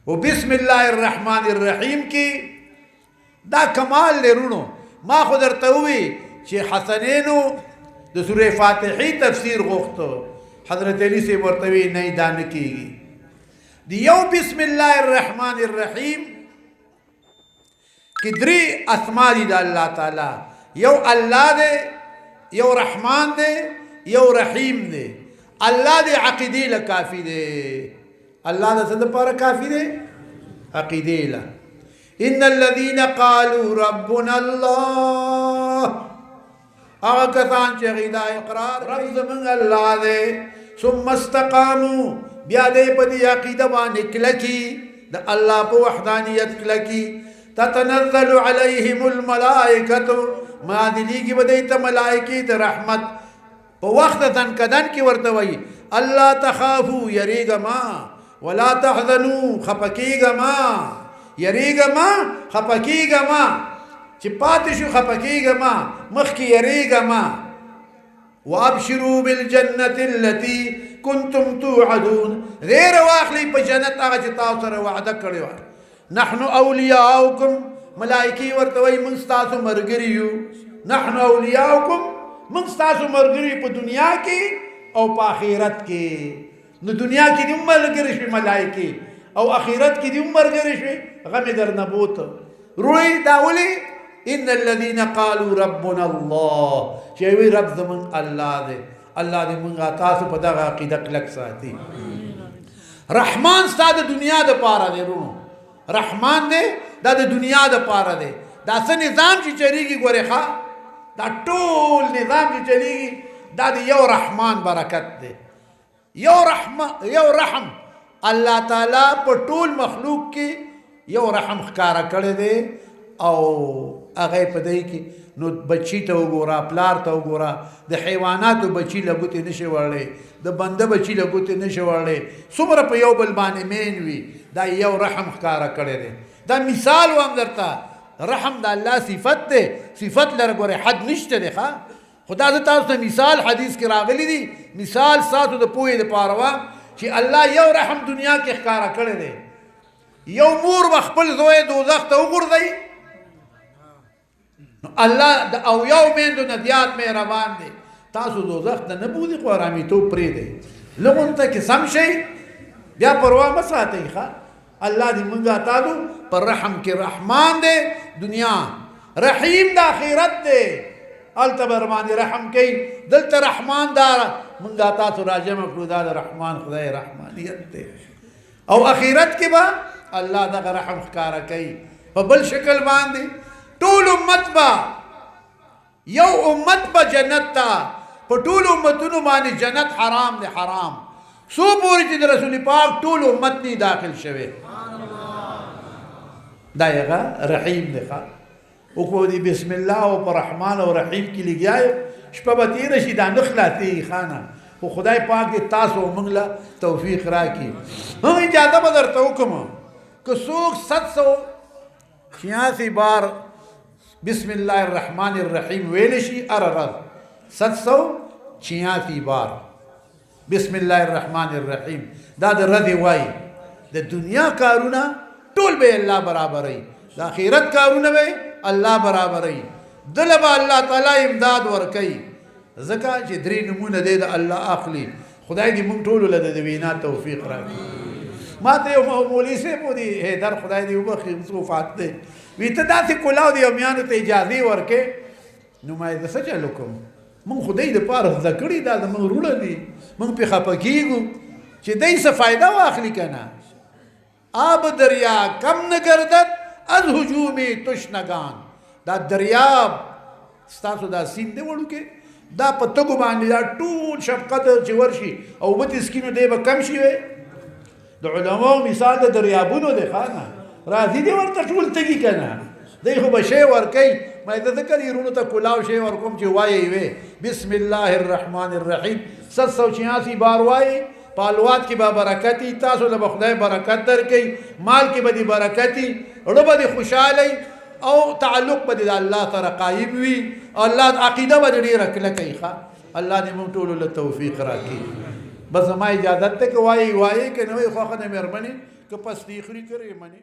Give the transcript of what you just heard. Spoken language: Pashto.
و بسم الله الرحمن الرحیم کې دا کمال لرونو ما خو درته وی چې حسنینو د سوره فاتحه تفسیر غوښتو حضرت علی سے ورته وی نه دا نه کیږي دی یو بسم الله الرحمن الرحیم کې درې اسماء دي د الله تعالی یو الله دی یو رحمان دی یو رحیم دی الله دی عقیدې له کافی دی الله د څه لپاره کافی دی عقیدې له ان الذين قالوا ربنا الله هغه کسان چې غیدا اقرار رب زمونږ الله دی ثم استقاموا بیا دې په دې عقیده باندې کلکی د الله په وحدانیت کلکی تتنزل عليهم الملائکه ما دلیږي به دې ته ملائکې د رحمت په وخت تنکدن کې ورته وایي الله تخافوا یریګه ما ولا تحزنوا خپکیګه ما یریګه ما خپکیګه ما چې پاتې شو خپکیګه ما مخکې یریګه ما وابشروا بالجنه التي كنتم توعدون غیر واخلی په جنت هغه چې تاسو سره وعده کړی و نحن اولیاؤکم ملائکی ورته وایي موږ ستاسو ملګري یو نحن اولیاؤکم موږ ستاسو ملګري په دنیا کې او په آخرت کې نو دنیا کې دې ملګري شي ملائکی او آخرت کې دې ملګري شي غم در نه بوت روی داولي ان الذين قالوا ربنا الله چې وی رب زمون الله دې الله دې موږ تاسو په دغه عقیده کلک ساتي رحمان ستاسو دنیا د پاره دی ورونو رحمان دې دا د دنیا د پاره دی دا څه نظام چې چریږي ګوره ښا دا ټول نظام چې چلیږي دا د یو رحمان برکت دی یو رحم الله تعالی په ټول مخلوق کې یو رحم ښکارا کړی دی او هغه په دې کې نو بچی ته وګوره پلار ته وګوره د حیواناتو بچی لګوتې نشي وړلې د بنده بچی لګوتې نشي وړلې څومره په یو بل باندې مین وي دا یو رحم ښکارا کړی دی دا مثال وام درته رحم د الله صفت دی صفت لره ګوره حد نشته دی ښا خدا ز تاسو ته مثال حدیث کې راغلی دی مثال ساتو د پوهې د پاره چې الله یو رحم دنیا کې ښکارا کړی دی یو مور خپل زوی دوزخ ته وګرځي الله د او یو میندو نه زیات مهربان دی تاسو دوزخ ته نه بوزي خو آرامیتوب پرې دی لغون ته کې سم شي بیا پروا مه ساتئ ښه الله دې مونږه تاسو پر رحم کې رحمان دی دنیا رحیم د آخرت دی هلته به باندې رحم کوي دلته رحمان دار مونږه تاسو راجمع کړو دا د رحمان خدای رحمانیت دی او آخرت کې به الله دغه رحم ښکارا کوي په بل شکل باندې ټول امت با یو امت با جنت تا په ټول امتونو باندې جنت حرام دی حرام سو پوری چې رسول پاک ټول امت نه داخل شوه دا یغه رحیم دی ښا او کو دی بسم الله او پر رحمان او رحیم کې لګیای شپه به تیر شي دا نخلاتی خانه خو خدای پاک دې تاسو موږ له توفیق راکړي هم اجازه به درته وکم که څوک 786 بار بسم الله الرحمن الرحیم ویل شي ارغ 786 بار بسم الله الرحمن الرحیم دا د رضی وای د دنیا کارونه ټول به الله برابرای د آخرت کارونه به الله برابرای دلبا الله تعالی امداد ورکي زکه چې درې نمونه دی د الله اخلي خدای دې موږ ټول له د وینا توفیق راکړي ما ته یو مولوی سه مو دی هیدر خدای دې وبخي وفات دی وی ته داسې کولاو دی میانو ته اجازه ورکې نو ما دې څه چلو کوم مونږ خدای دې پاره ذکرې دا مونږ روړه دي مونږ په خپکیږو چې دې څه فائدہ واخلي کنه آب دریا کم نه گردد از هجوم تشنگان دا دریاب ستاسو دا سین دی وړو کې دا په تګو باندې دا ټول شفقت چې ورشي او به سکینو دی به کم شي د علماء مثال د دریابونو دی خانه راځي دی ورته ټول تګي کنه دی خو به شی ورکي ما د ذکر یرونو ته کلاو شی ورکوم چې وایي وي بسم الله الرحمن الرحیم 786 بار وایي پالوات کې به برکتی تاسو له خدای برکت درکې مال کې به دي برکتی اړه به دي خوشاله او تعلق به د الله سره قائم وي الله عقیده به ډیره کلکې ښه الله دې موږ ټول له توفیق راکړي بس ما اجازت ته کوي وایي که نه وي خو نه مهرباني که پس تیخري کړی منی